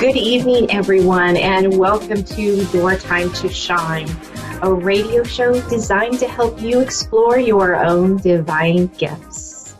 Good evening, everyone, and welcome to Your Time to Shine, a radio show designed to help you explore your own divine gifts.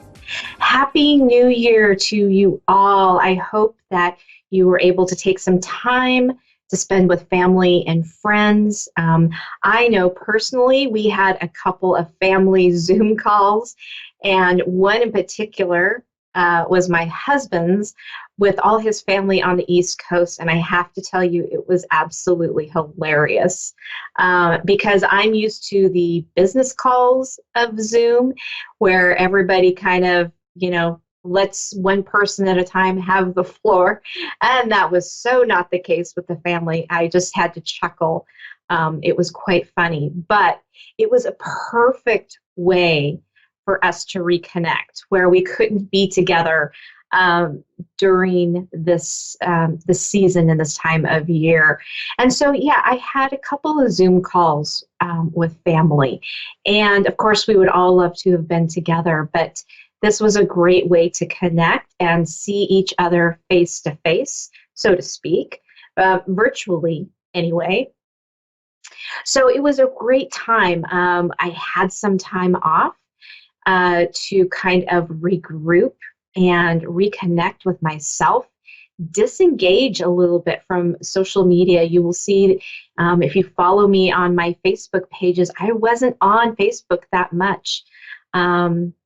Happy New Year to you all. I hope that you were able to take some time to spend with family and friends. I know personally we had a couple of family Zoom calls, and one in particular was my husband's with all his family on the East Coast, and I have to tell you, it was absolutely hilarious because I'm used to the business calls of Zoom where everybody kind of, lets one person at a time have the floor, and that was so not the case with the family. I just had to chuckle. It was quite funny, but it was a perfect way for us to reconnect where we couldn't be together during this season and this time of year. And so, I had a couple of Zoom calls with family. And of course, we would all love to have been together, but this was a great way to connect and see each other face to face, so to speak, virtually anyway. So it was a great time. I had some time off to kind of regroup and reconnect with myself, disengage a little bit from social media. You will see if you follow me on my Facebook pages, I wasn't on Facebook that much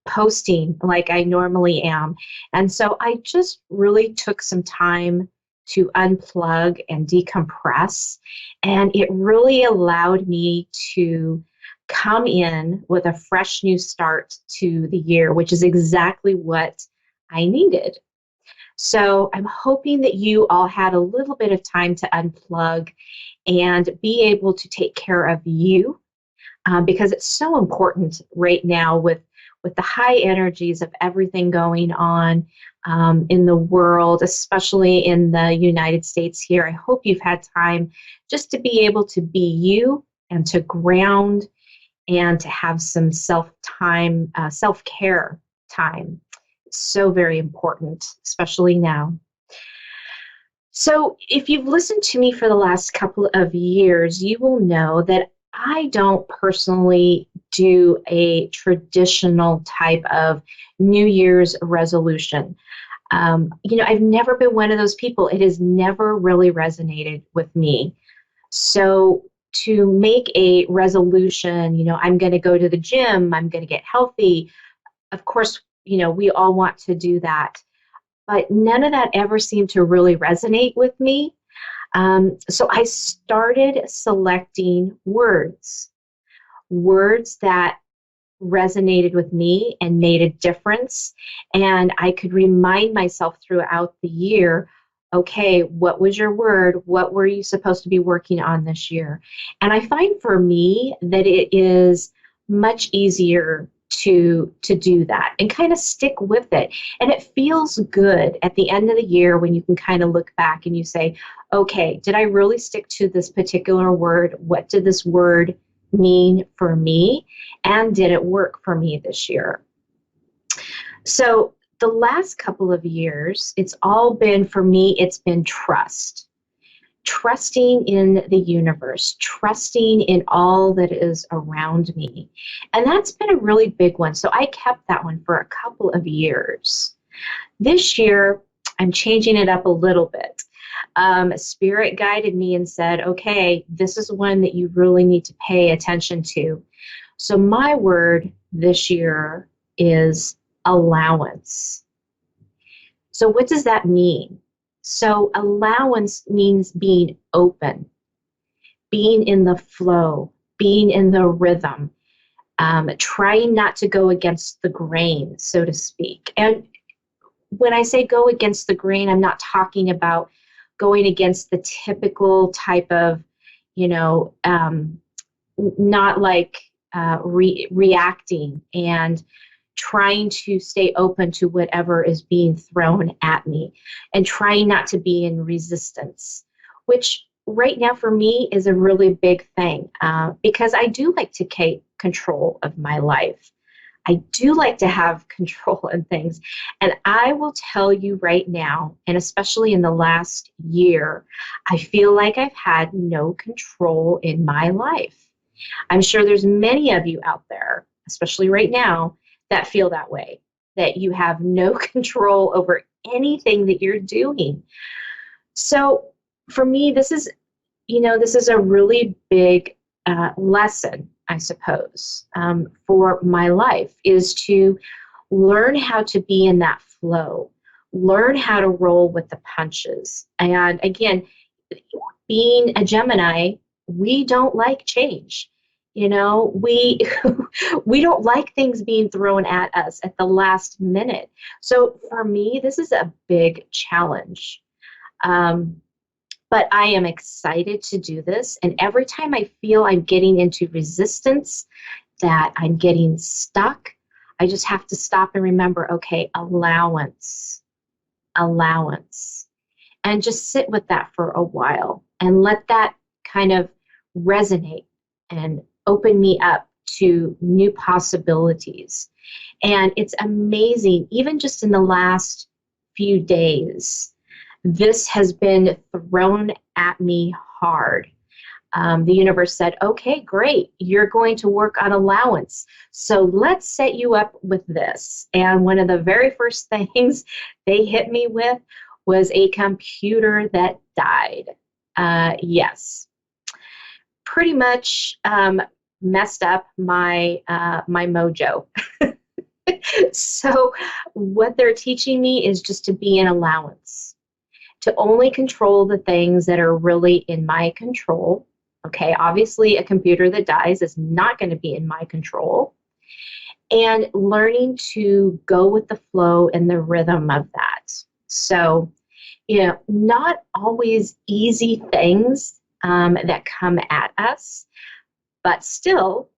posting like I normally am. And so I just really took some time to unplug and decompress. And it really allowed me to come in with a fresh new start to the year, which is exactly what I needed. So I'm hoping that you all had a little bit of time to unplug and be able to take care of you because it's so important right now with the high energies of everything going on in the world, especially in the United States here. I hope you've had time just to be able to be you and to ground and to have some self-care time. So very important, especially now. So if you've listened to me for the last couple of years, you will know that I don't personally do a traditional type of New Year's resolution. I've never been one of those people. It has never really resonated with me. So to make a resolution, I'm going to go to the gym, I'm going to get healthy. Of course, we all want to do that, but none of that ever seemed to really resonate with me. So I started selecting words that resonated with me and made a difference. And I could remind myself throughout the year, okay, what was your word? What were you supposed to be working on this year? And I find for me that it is much easier to do that and kind of stick with it. And it feels good at the end of the year when you can kind of look back and you say, okay, did I really stick to this particular word? What did this word mean for me? And did it work for me this year? So the last couple of years, it's been trust. Trusting in the universe, trusting in all that is around me. And that's been a really big one. So I kept that one for a couple of years. This year, I'm changing it up a little bit. Spirit guided me and said, okay, this is one that you really need to pay attention to. So my word this year is allowance. So what does that mean? So allowance means being open, being in the flow, being in the rhythm, trying not to go against the grain, so to speak. And when I say go against the grain, I'm not talking about going against the typical type of, not like reacting and trying to stay open to whatever is being thrown at me and trying not to be in resistance, which right now for me is a really big thing because I do like to take control of my life. I do like to have control in things. And I will tell you right now, and especially in the last year, I feel like I've had no control in my life. I'm sure there's many of you out there, especially right now, that feel that way, that you have no control over anything that you're doing. So for me, this is a really big lesson, I suppose, for my life, is to learn how to be in that flow, learn how to roll with the punches. And again, being a Gemini, we don't like change. We we don't like things being thrown at us at the last minute. So for me, this is a big challenge. But I am excited to do this. And every time I feel I'm getting into resistance, that I'm getting stuck, I just have to stop and remember, okay, allowance, and just sit with that for a while and let that kind of resonate and open me up to new possibilities. And it's amazing, even just in the last few days, this has been thrown at me hard. The universe said, okay, great, you're going to work on allowance. So let's set you up with this. And one of the very first things they hit me with was a computer that died. Yes, pretty much messed up my mojo. So what they're teaching me is just to be in allowance, to only control the things that are really in my control. Okay, obviously a computer that dies is not going to be in my control. And learning to go with the flow and the rhythm of that. So, not always easy things that come at us, but still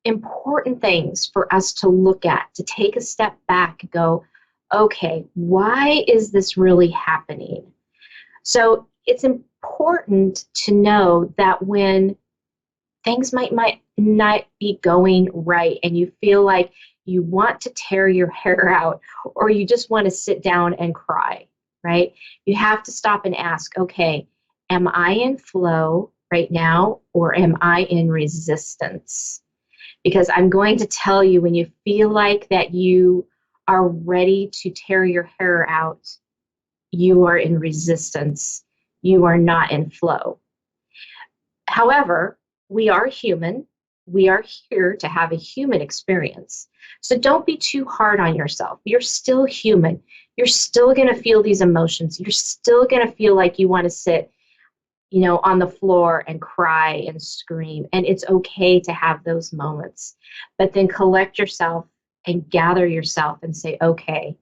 important things for us to look at, to take a step back and go, okay, why is this really happening? So it's important to know that when things might not be going right and you feel like you want to tear your hair out or you just want to sit down and cry, right? You have to stop and ask, okay, am I in flow right now or am I in resistance? Because I'm going to tell you, when you feel like that you are ready to tear your hair out, you are in resistance. You are not in flow. However, we are human. We are here to have a human experience. So don't be too hard on yourself. You're still human. You're still going to feel these emotions. You're still going to feel like you want to sit, on the floor and cry and scream. And it's okay to have those moments. But then collect yourself and gather yourself and say, okay,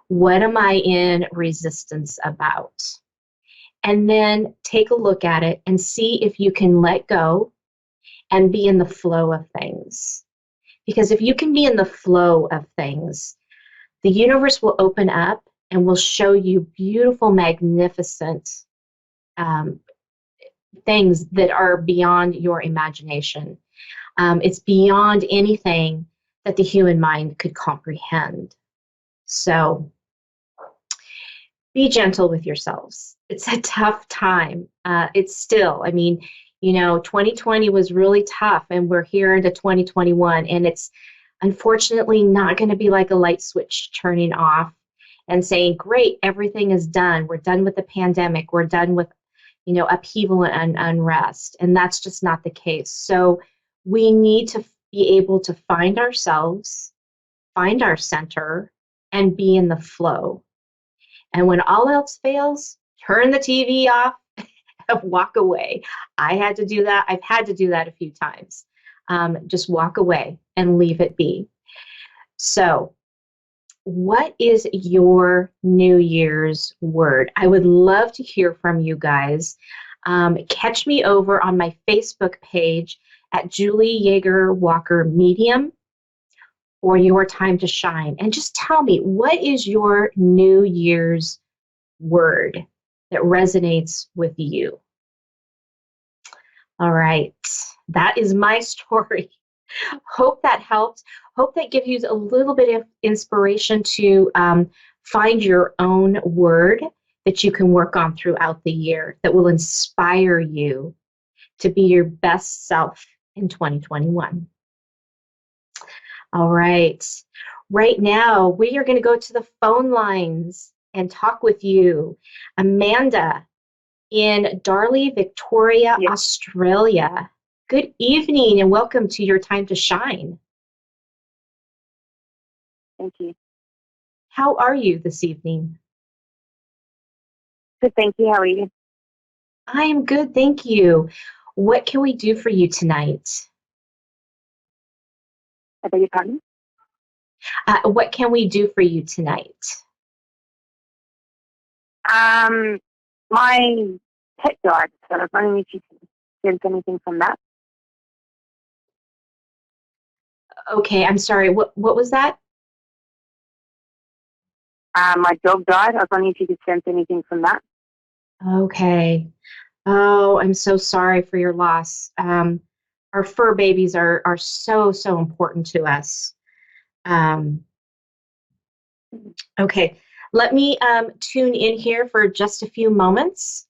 what am I in resistance about? And then take a look at it and see if you can let go and be in the flow of things. Because if you can be in the flow of things, the universe will open up and will show you beautiful, magnificent things that are beyond your imagination. It's beyond anything that the human mind could comprehend. So be gentle with yourselves. It's a tough time. It's still, 2020 was really tough, and we're here into 2021, and it's unfortunately not going to be like a light switch turning off and saying, great, everything is done. We're done with the pandemic. We're done with, upheaval and unrest. And that's just not the case. So we need to be able to find ourselves, find our center, and be in the flow. And when all else fails, turn the TV off and walk away. I had to do that. I've had to do that a few times. Just walk away and leave it be. So, what is your New Year's word? I would love to hear from you guys. Catch me over on my Facebook page at Julie YeagerWalker Medium, or Your Time to Shine. And just tell me, what is your New Year's word that resonates with you? All right, that is my story. Hope that helped. Hope that gives you a little bit of inspiration to find your own word that you can work on throughout the year that will inspire you to be your best self in 2021. All right. Right now, we are going to go to the phone lines and talk with you. Amanda in Darley, Victoria, Yes. Australia. Good evening and welcome to Your Time to Shine. Thank you. How are you this evening? Good, thank you. How are you? I am good, thank you. What can we do for you tonight? I beg your pardon? What can we do for you tonight? My pet died, so I was wondering if you could sense anything from that. Okay, I'm sorry. What was that? My dog died. I was wondering if you could sense anything from that. Okay. Oh, I'm so sorry for your loss. Our fur babies are so important to us. Okay, let me tune in here for just a few moments,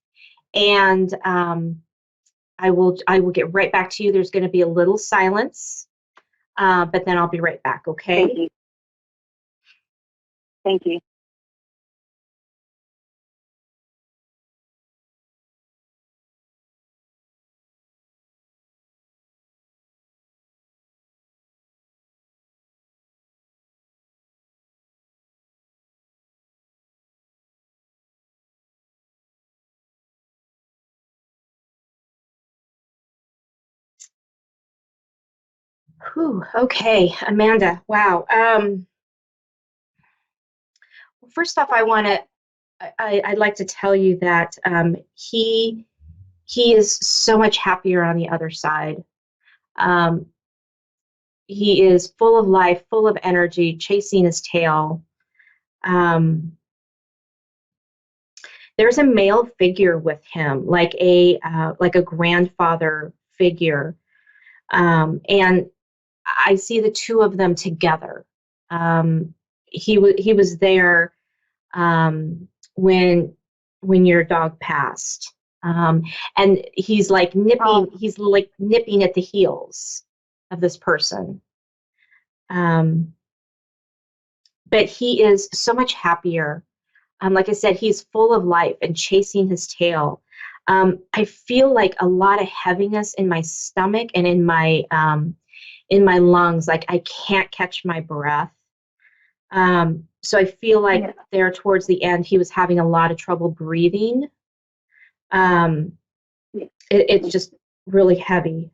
and I will get right back to you. There's going to be a little silence, but then I'll be right back. Okay. Thank you. Thank you. Whew, okay, Amanda. Wow. First off, I'd like to tell you that he is so much happier on the other side. Um, he is full of life, full of energy, chasing his tail. There's a male figure with him, like a grandfather figure, and I see the two of them together. He was there when your dog passed, and he's like nipping at the heels of this person. But he is so much happier. Like I said, he's full of life and chasing his tail. I feel like a lot of heaviness in my stomach and in my lungs. Like I can't catch my breath. So I feel like there towards the end, he was having a lot of trouble breathing. It's just really heavy.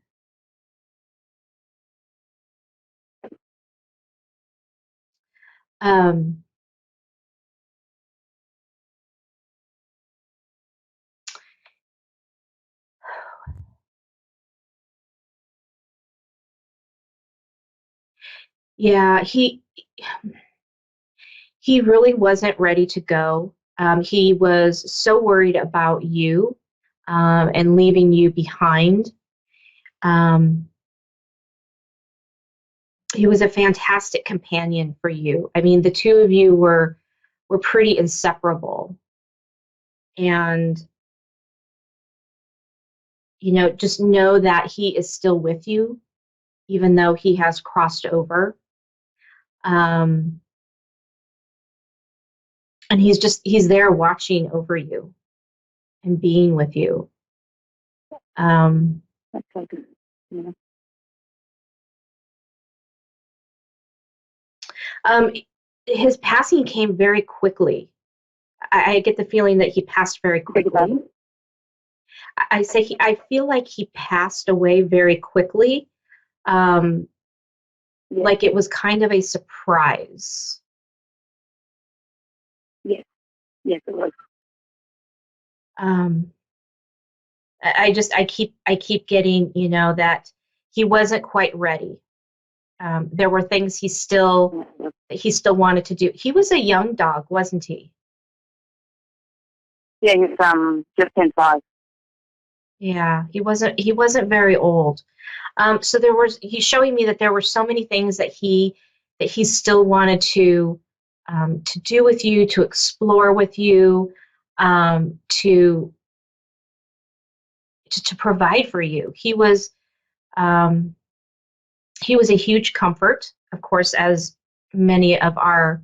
Um, yeah, he really wasn't ready to go. He was so worried about you and leaving you behind. Um, he was a fantastic companion for you. I mean, the two of you were pretty inseparable, and just know that he is still with you, even though he has crossed over. Um, and he's there watching over you and being with you. That's so good. Yeah. His passing came very quickly. I get the feeling that he passed very quickly. I feel like he passed away very quickly, like it was kind of a surprise. Yes, it was. I keep getting, that he wasn't quite ready. There were things he still wanted to do. He was a young dog, wasn't he? Yeah, he's just turned 5. Yeah, he wasn't very old. So he's showing me that there were so many things that he still wanted to do with you, to explore with you, to to provide for you. Um, he was a huge comfort, of course, as many of our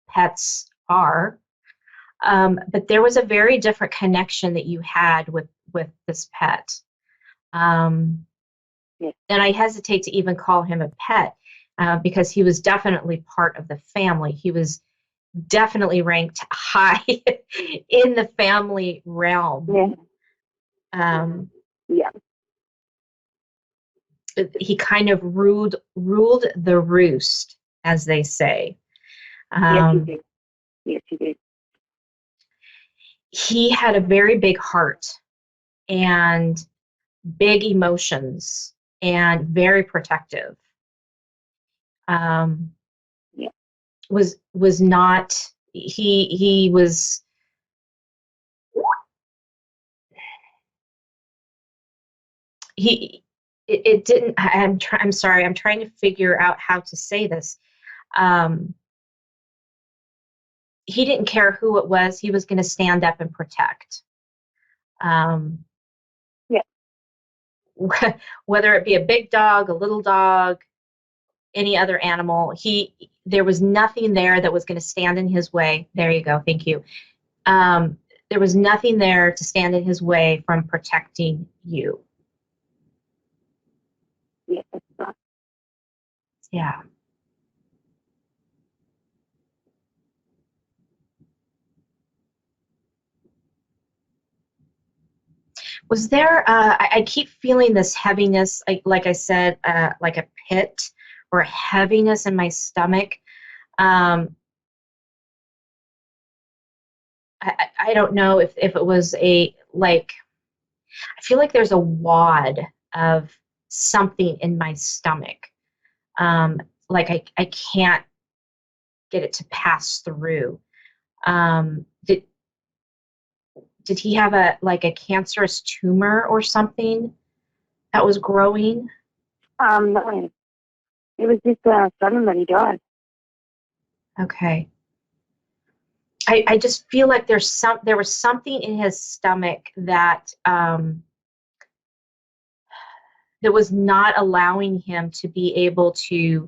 pets are. But there was a very different connection that you had with this pet. Um, Yes, and I hesitate to even call him a pet because he was definitely part of the family. He was definitely ranked high in the family realm. yes, Um, yeah, he kind of ruled the roost, as they say. yes, you Um, did. Yes, you did. he had a very big heart and big emotions and very protective. Um, Yeah, was not he was he it didn't I'm sorry, I'm trying to figure out how to say this. um he didn't care who it was. He was going to stand up and protect, um yeah, whether it be a big dog, a little dog, any other animal. He There was nothing there that was going to stand in his way. There you go, thank you. um there was nothing there to stand in his way from protecting you. yeah, that's right. Yeah. Was there? I keep feeling this heaviness, like I said, like a pit or a heaviness in my stomach. Um, I don't know if it was a like. I feel like there's a wad of something in my stomach. Like I can't get it to pass through. Did he have a cancerous tumor or something that was growing? No, it was just sudden that he died. Okay. I just feel like there was something in his stomach that was not allowing him to be able to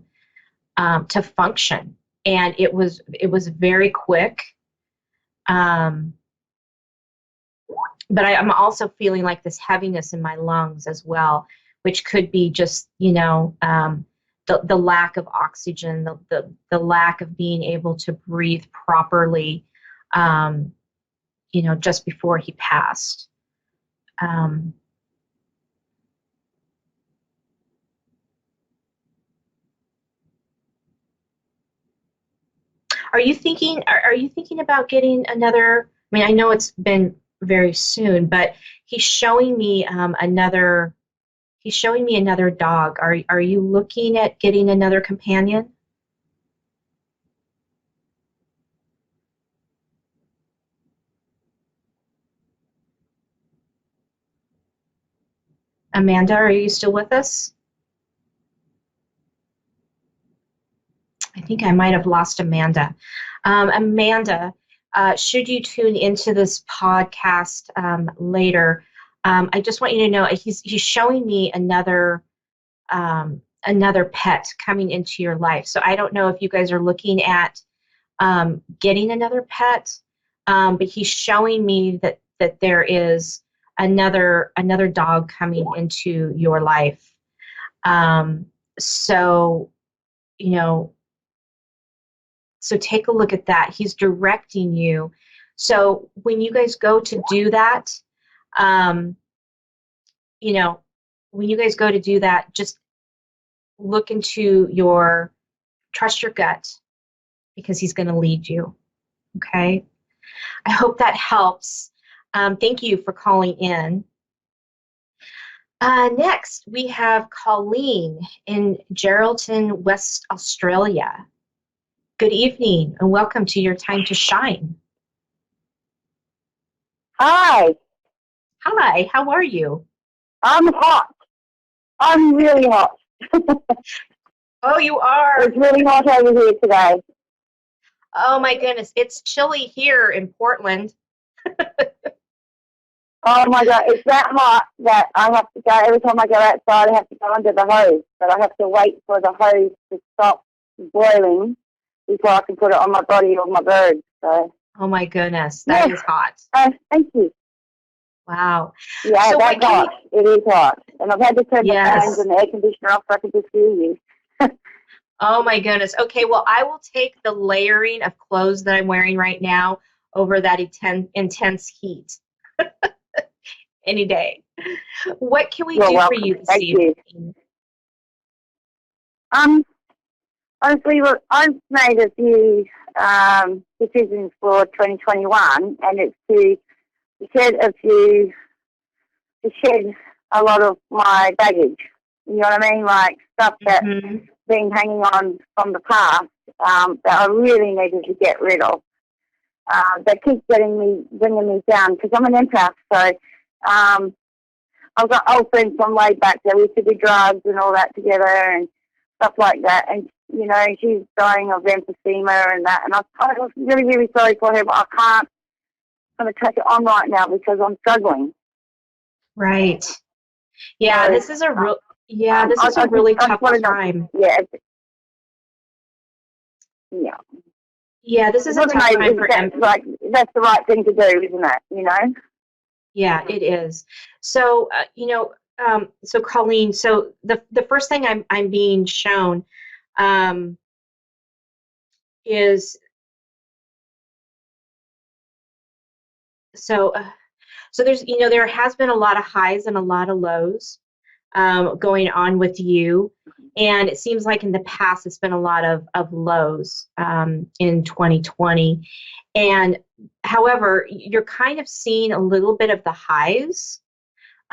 function, and it was very quick. Um, but I'm also feeling like this heaviness in my lungs as well, which could be just the lack of oxygen, the lack of being able to breathe properly. Um, just before he passed. Um, are you thinking about getting another? I mean, I know it's been very soon, but he's showing me another. He's showing me another dog. Are you looking at getting another companion? Amanda, are you still with us? I think I might have lost Amanda. Amanda, should you tune into this podcast later, I just want you to know he's showing me another pet coming into your life. So I don't know if you guys are looking at getting another pet, but he's showing me that there is another dog coming into your life. So you know, so take a look at that. He's directing you. So when you guys go to do that, um, you know, when you guys go to do that, just look into trust your gut because he's going to lead you. Okay. I hope that helps. Thank you for calling in. Next, we have Colleen in Geraldton, West Australia. Good evening and welcome to your time to shine. Hi. Hi, how are you? I'm hot. I'm really hot. Oh, you are? It's really hot over here today. Oh, my goodness. It's chilly here in Portland. Oh my God, it's that hot that I have to go, every time I go outside, I have to go under the hose. But I have to wait for the hose to stop boiling before I can put it on my body or my bird. So, Oh, my goodness. That is hot. Thank you. Wow. Yeah, So that's hot. It is hot. And I've had to turn the fans and the air conditioner off so I can just hear you. Oh, my goodness. Okay, well, I will take the layering of clothes that I'm wearing right now over that intense heat any day. What can we do for you this evening? Honestly, look, I've made a few decisions for 2021, and it's to shed a lot of my baggage. You know what I mean? Like stuff that's been hanging on from the past that I really needed to get rid of. That keeps bringing me down because I'm an empath. So I've got old friends from way back that we used to do drugs and all that together and stuff like that. And you know, she's dying of emphysema and that. And I was really, really sorry for her, but I can't. I'm going to take it on right now because I'm struggling. Right. Yeah, so, this is a really tough time. Yeah. Yeah, this is a tough time for empaths. Like, that's the right thing to do, isn't it? You know? Yeah, it is. So, so Colleen, so the first thing I'm being shown is so there's there has been a lot of highs and a lot of lows going on with you, and it seems like in the past it's been a lot of lows in 2020, and however you're kind of seeing a little bit of the highs.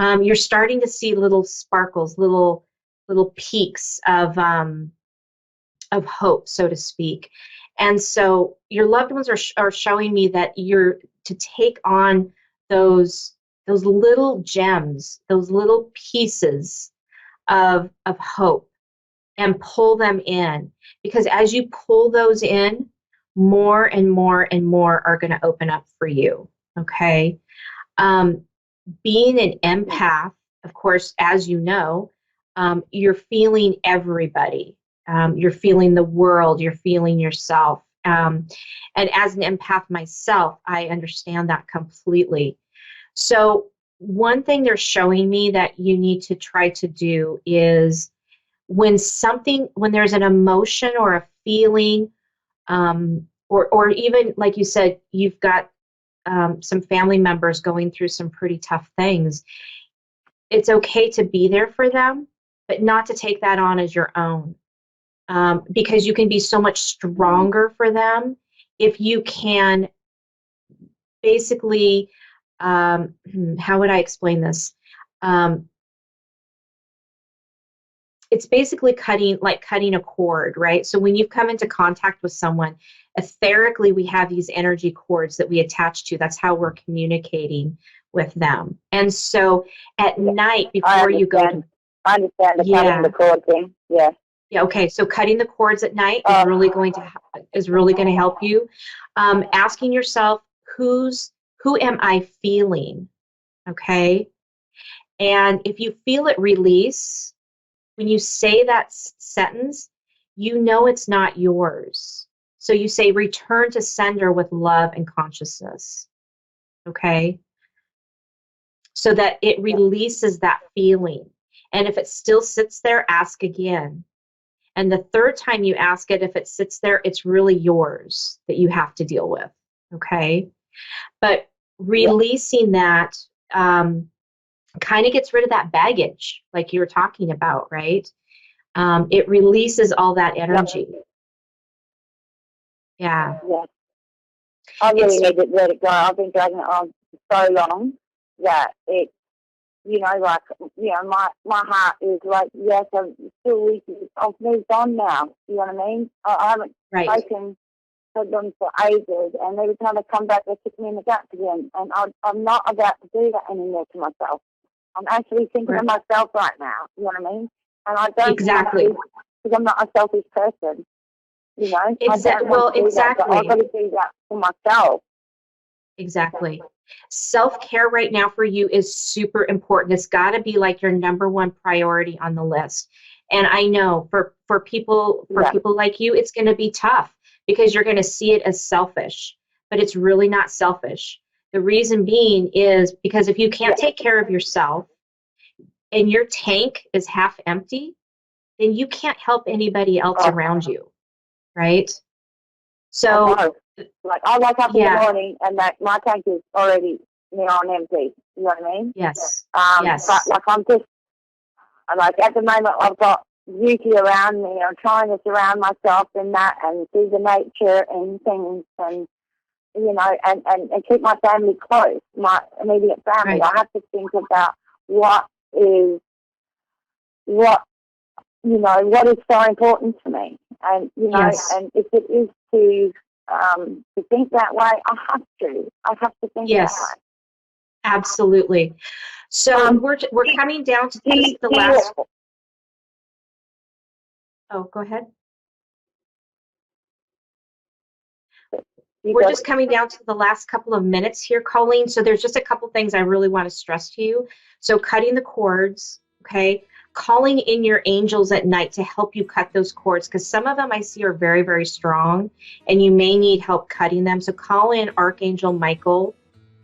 You're starting to see little sparkles, little peaks of hope, so to speak. And so your loved ones are showing me that you're to take on those little gems, those little pieces of hope, and pull them in, because as you pull those in, more and more and more are going to open up for you. Okay. Being an empath, of course, as you know, you're feeling everybody. You're feeling the world. You're feeling yourself. And as an empath myself, I understand that completely. So one thing they're showing me that you need to try to do is when there's an emotion or a feeling, or even like you said, you've got some family members going through some pretty tough things. It's okay to be there for them, but not to take that on as your own, because you can be so much stronger for them if you can basically, how would I explain this? It's basically cutting a cord, right? So when you've come into contact with someone, etherically, we have these energy cords that we attach to. That's how we're communicating with them. And so at night before you go to... I understand the cutting the cord thing. Yeah. Yeah, okay. So cutting the cords at night is really going to help you. Asking yourself, who am I feeling? Okay. And if you feel it release, when you say that sentence, you know it's not yours. So you say, return to sender with love and consciousness. Okay? So that it releases that feeling. And if it still sits there, ask again. And the third time you ask it, if it sits there, it's really yours that you have to deal with. Okay? But releasing that kind of gets rid of that baggage, like you were talking about, right? It releases all that energy. Yeah. Yeah. I really need to let it go. I've been dragging it on for so long that it, like, my heart is like, yes, I'm still weak. I've moved on now. You know what I mean? I haven't spoken to them for ages, and every time I come back, they kick me in the guts again. And I'm not about to do that anymore to myself. I'm actually thinking of myself right now. You know what I mean? And I don't exactly, because I'm not a selfish person. You know, exactly. Well, exactly. I've got to do that for myself. Exactly. Self-care right now for you is super important. It's got to be like your number one priority on the list. And I know for people like you, it's going to be tough because you're going to see it as selfish, but it's really not selfish. The reason being is because if you can't take care of yourself and your tank is half empty, then you can't help anybody else around you, right? So, like I wake up in the morning and that my tank is already on empty. You know what I mean? Yes. Yes. But like I'm just like at the moment I've got beauty around me. I'm trying to surround myself in that and see the nature and things and and keep my family close, my immediate family. Right. I have to think about what is so important to me, and and if it is to think that way, I have to think that way. Absolutely. So we're coming down to the last. Oh, go ahead. We're just coming down to the last couple of minutes here, Colleen. So there's just a couple things I really want to stress to you. So cutting the cords, okay? Calling in your angels at night to help you cut those cords, because some of them I see are very, very strong and you may need help cutting them. So call in Archangel Michael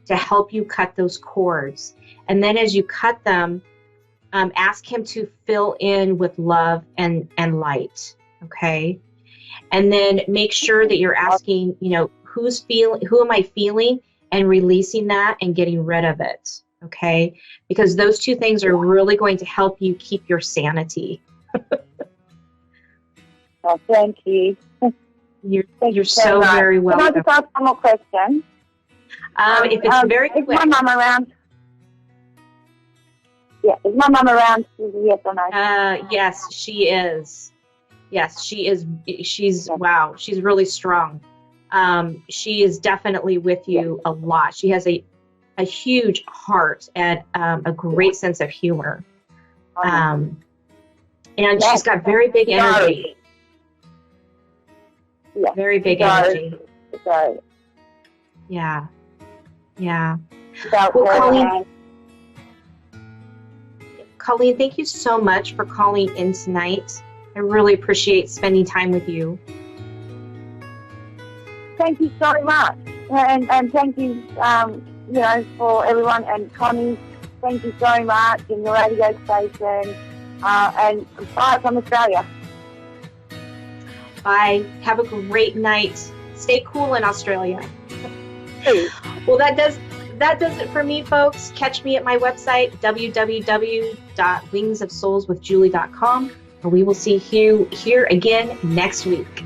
to help you cut those cords. And then as you cut them, ask him to fill in with love and light, okay? And then make sure that you're asking, who am I feeling, and releasing that and getting rid of it, okay? Because those two things are really going to help you keep your sanity. Well, thank you. You're so very welcome. Can I just ask one more question? If it's very quick. Is my mum around? Yeah, is my mum around? Yes or no? Yes, she is. Yes, she is. She's really strong. She is definitely with you a lot. She has a huge heart and a great sense of humor. And she's got very big energy. Very big energy. Yeah. Well, Colleen, thank you so much for calling in tonight. I really appreciate spending time with you. Thank you so much. And thank you, for everyone. And Connie, thank you so much, and your radio station. And bye from Australia. Bye. Have a great night. Stay cool in Australia. Well, that does it for me, folks. Catch me at my website, www.wingsofsoulswithjulie.com. And we will see you here again next week.